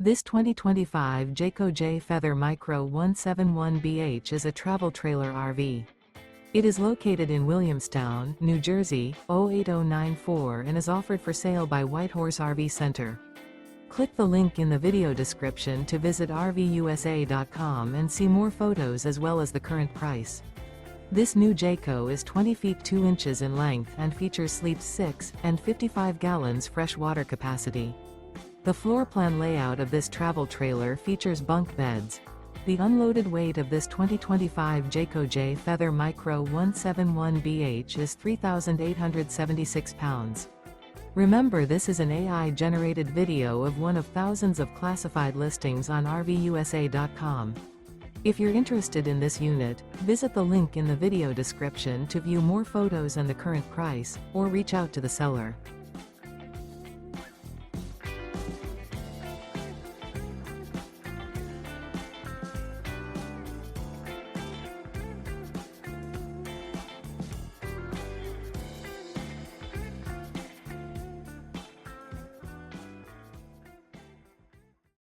This 2025 Jayco Jay Feather Micro 171BH is a travel trailer RV. It is located in Williamstown, New Jersey, 08094 and is offered for sale by Whitehorse RV Center. Click the link in the video description to visit RVUSA.com and see more photos as well as the current price. This new Jayco is 20 feet 2 inches in length and features sleeps 6 and 55 gallons fresh water capacity. The floor plan layout of this travel trailer features bunk beds. The unloaded weight of this 2025 Jayco Jay Feather Micro 171BH is 3,876 pounds. Remember, this is an AI-generated video of one of thousands of classified listings on RVUSA.com. If you're interested in this unit, visit the link in the video description to view more photos and the current price, or reach out to the seller.